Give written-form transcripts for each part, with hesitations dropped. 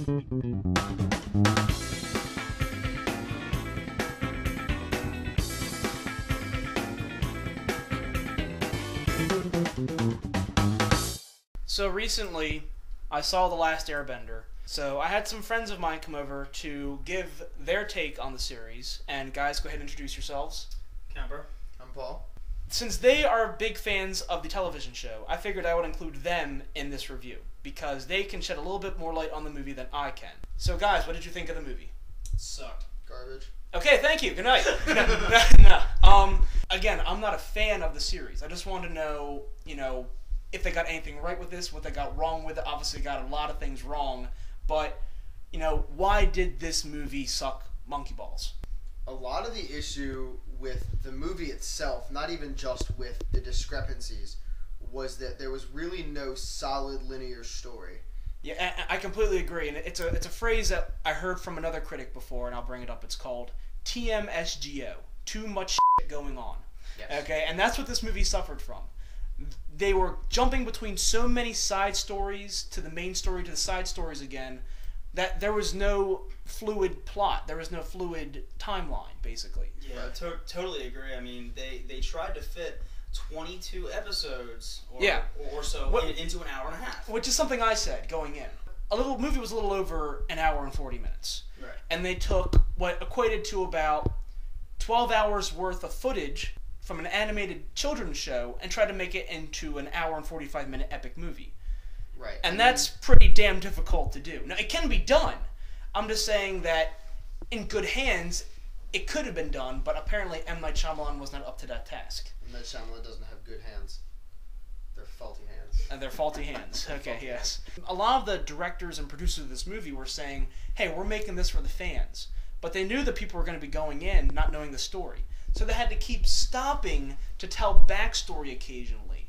So recently, I saw The Last Airbender. So I had some friends of mine come over to give their take on the series. And guys, go ahead and introduce yourselves. Kemper. I'm Paul. Since they are big fans of the television show, I figured I would include them in this review because they can shed a little bit more light on the movie than I can. So guys, what did you think of the movie? Sucked. Garbage. Okay, thank you. Good night. Again, I'm not a fan of the series. I just wanted to know, if they got anything right with this, what they got wrong with it. Obviously got a lot of things wrong, but, why did this movie suck monkey balls? A lot of the issue with the movie itself, not even just with the discrepancies, was that there was really no solid linear story. Yeah, I completely agree, and it's a phrase that I heard from another critic before, and I'll bring it up. It's called TMSGO, too much shit going on. Yes. Okay, and that's what this movie suffered from. They were jumping between so many side stories to the main story to the side stories again that there was no fluid plot. There was no fluid timeline, basically. Yeah, totally agree. I mean, they tried to fit 22 episodes or so into an hour and a half. Which is something I said going in. Movie was a little over an hour and 40 minutes. Right. And they took what equated to about 12 hours worth of footage from an animated children's show and tried to make it into an hour and 45-minute epic movie. Right. And that's pretty damn difficult to do. Now, it can be done. I'm just saying that in good hands, it could have been done, but apparently M. Night Shyamalan was not up to that task. M. Night Shyamalan doesn't have good hands. They're faulty hands. And they're faulty hands. Okay, yes. A lot of the directors and producers of this movie were saying, hey, we're making this for the fans. But they knew that people were going to be going in not knowing the story. So they had to keep stopping to tell backstory occasionally.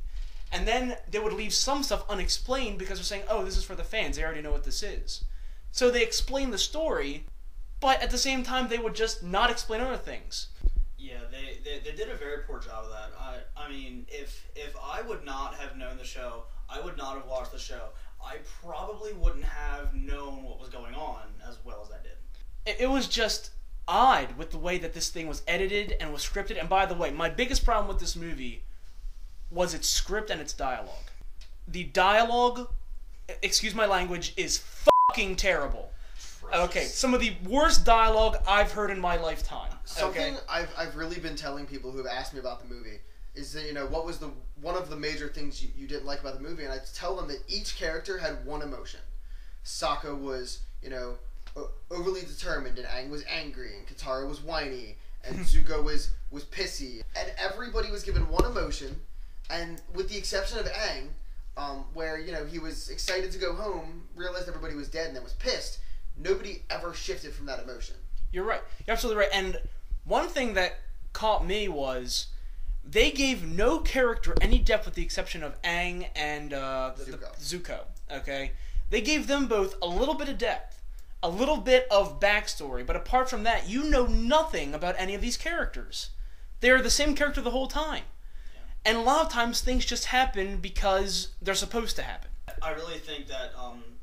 And then they would leave some stuff unexplained because they're saying, oh, this is for the fans. They already know what this is. So they explain the story, but at the same time, they would just not explain other things. Yeah, they did a very poor job of that. I mean, if I would not have known the show, I would not have watched the show. I probably wouldn't have known what was going on as well as I did. It was just odd with the way that this thing was edited and was scripted. And by the way, my biggest problem with this movie was its script and its dialogue. The dialogue, excuse my language, is fucking terrible. Okay, some of the worst dialogue I've heard in my lifetime. Something I've really been telling people who have asked me about the movie is that, what was one of the major things you didn't like about the movie, and I tell them that each character had one emotion. Sokka was, overly determined, and Aang was angry, and Katara was whiny, and Zuko was pissy, and everybody was given one emotion, and with the exception of Aang, where he was excited to go home, realized everybody was dead, and then was pissed. Nobody ever shifted from that emotion. You're right. You're absolutely right. And one thing that caught me was they gave no character any depth with the exception of Aang and Zuko. Okay, they gave them both a little bit of depth, a little bit of backstory, but apart from that, you know nothing about any of these characters. They're the same character the whole time. Yeah. And a lot of times things just happen because they're supposed to happen. I really think that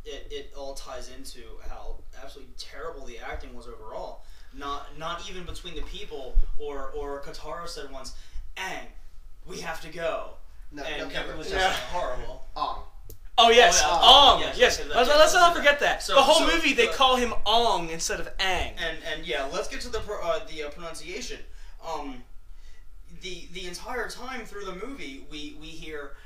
it all ties into how absolutely terrible the acting was overall. Not even between the people, or Katara said once, Aang, we have to go. It was just horrible. Oh yes, Ong. Yes. Let's not forget that. So, the whole movie they call him Ong instead of Aang. And yeah, let's get to the pronunciation. The entire time through the movie, we hear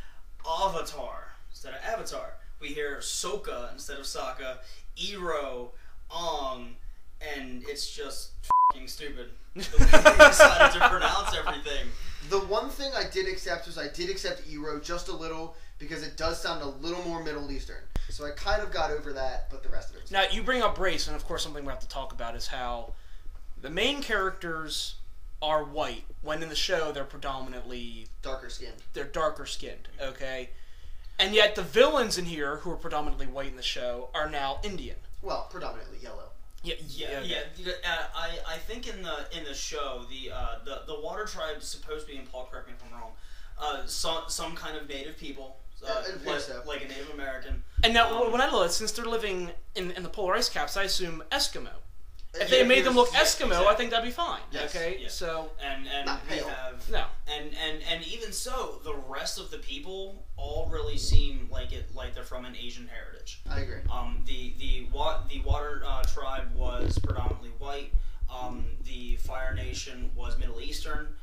Avatar instead of Avatar. We hear Sokka instead of Sokka, Iroh, Ong, and it's just f***ing stupid the way they decided to pronounce everything. The one thing I did accept was I did accept Iroh just a little because it does sound a little more Middle Eastern. So I kind of got over that, but the rest of it was Now, you bring up race, and of course something we have to talk about is how the main characters are white, when in the show they're predominantly darker skinned. They're darker skinned, okay? And yet the villains in here, who are predominantly white in the show, are now Indian. Well, predominantly yellow. Yeah. I think in the show, the Water Tribe is supposed to be, and Paul, correct me if I'm wrong, some kind of native people, like a Native American. And now, when I look, since they're living in the polar ice caps, I assume Eskimo. If they made them look Eskimo, exactly. I think that'd be fine. Yes. Okay, yes. So and we have no, and even so, the rest of the people all really seem like they're from an Asian heritage. I agree. The Water tribe was predominantly white. The Fire Nation was Middle Eastern.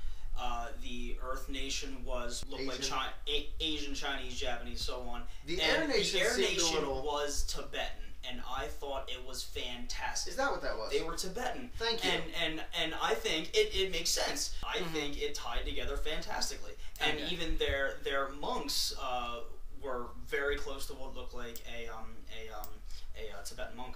The Earth Nation looked Asian. Like Asian, Chinese, Japanese, so on. The Air Nation was Tibetan. And I thought it was fantastic. Is that what that was? They were Tibetan. Thank you. And I think it makes sense. I think it tied together fantastically. And even their monks were very close to what looked like a Tibetan monk.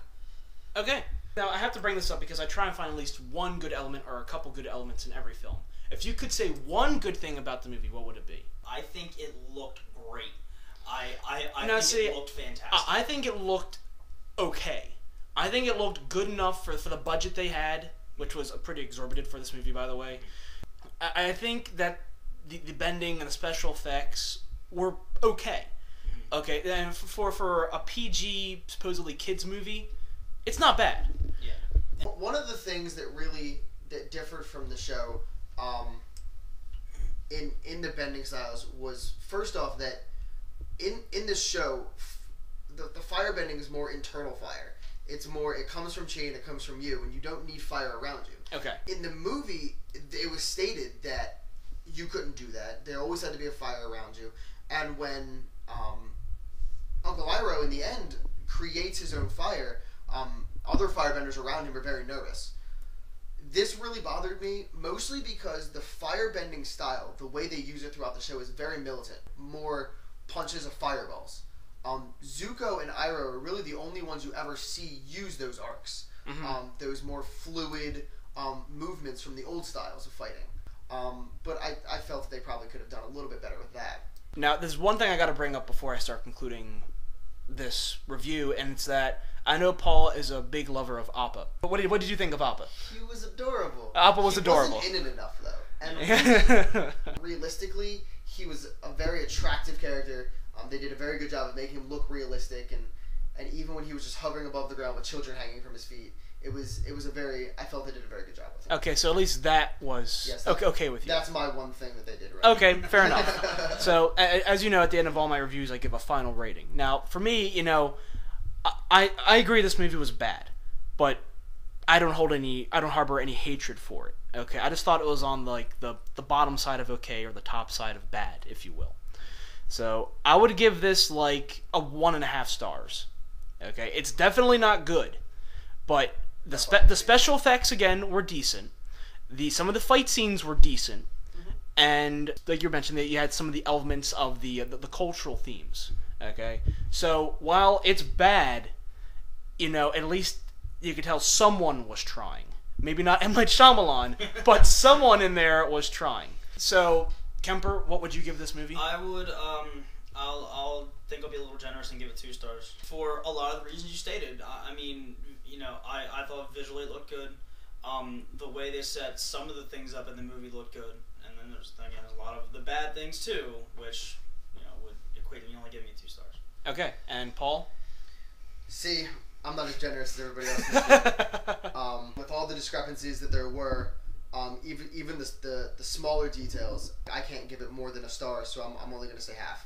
Okay. Now I have to bring this up because I try and find at least one good element or a couple good elements in every film. If you could say one good thing about the movie, what would it be? I think it looked great. I think it looked fantastic. I think it looked okay. I think it looked good enough for the budget they had, which was pretty exorbitant for this movie, by the way. I think that the bending and the special effects were okay. Okay, and for a PG, supposedly kids movie, it's not bad. Yeah. One of the things that really differed from the show, in the bending styles was, first off, that in this show, the fire bending is more internal fire. It's more, it comes from Chi and it comes from you, and you don't need fire around you. Okay. In the movie, it was stated that you couldn't do that. There always had to be a fire around you. And when Uncle Iroh, in the end, creates his own fire, other firebenders around him are very nervous. This really bothered me, mostly because the firebending style, the way they use it throughout the show, is very militant. More punches of fireballs. Zuko and Iroh are really the only ones you ever see use those arcs. Those more fluid movements from the old styles of fighting. But I felt that they probably could have done a little bit better with that. Now, there's one thing I got to bring up before I start concluding this review, and it's that I know Paul is a big lover of Appa. But what did you think of Appa? He was adorable. Appa was adorable. He wasn't in it enough, though. And realistically, he was a very attractive character. They did a very good job of making him look realistic, and even when he was just hovering above the ground with children hanging from his feet, I felt they did a very good job with him. Okay, so at least that was okay with you. That's my one thing that they did right. Okay, fair enough. So, as you know, at the end of all my reviews, I give a final rating. Now, for me, I agree this movie was bad, but I don't harbor any hatred for it. Okay, I just thought it was on the bottom side of okay, or the top side of bad, if you will. So I would give this like a 1.5 stars. Okay, it's definitely not good, but the special effects again were decent. Some of the fight scenes were decent, and like you mentioned, that you had some of the elements of the cultural themes. Okay, so while it's bad, at least you could tell someone was trying. Maybe not M. Night Shyamalan, but someone in there was trying. So, Kemper, what would you give this movie? I would, I'll think I'll be a little generous and give it 2 stars. For a lot of the reasons you stated. I mean, I thought visually it looked good. The way they set some of the things up in the movie looked good. And then there's a lot of the bad things too, which, would equate to me only giving it 2 stars. Okay, and Paul? See, I'm not as generous as everybody else this year. With all the discrepancies that there were, even the smaller details, I can't give it more than a star, so I'm only going to say half.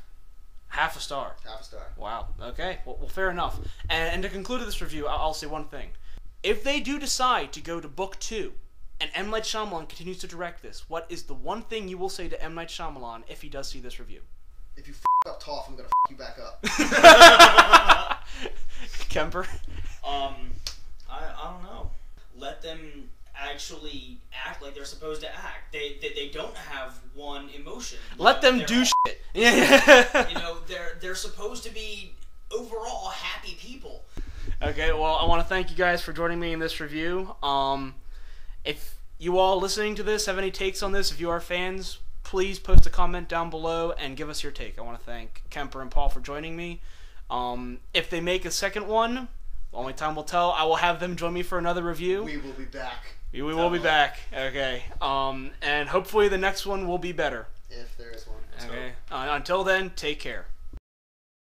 Half a star? Half a star. Wow. Okay. Well, fair enough. And to conclude this review, I'll say one thing. If they do decide to go to Book 2, and M. Night Shyamalan continues to direct this, what is the one thing you will say to M. Night Shyamalan if he does see this review? If you up Toph, I'm going to you back up. Kemper? I don't know. Let them actually act like they're supposed to act. They don't have one emotion. Let them do shit. They're supposed to be overall happy people. Okay, well, I want to thank you guys for joining me in this review. If you all listening to this have any takes on this, if you are fans, please post a comment down below and give us your take. I want to thank Kemper and Paul for joining me. If they make a second one, only time will tell. I will have them join me for another review. We will be back. We will be back. Okay. And hopefully the next one will be better. If there is one. Okay. Until then, take care.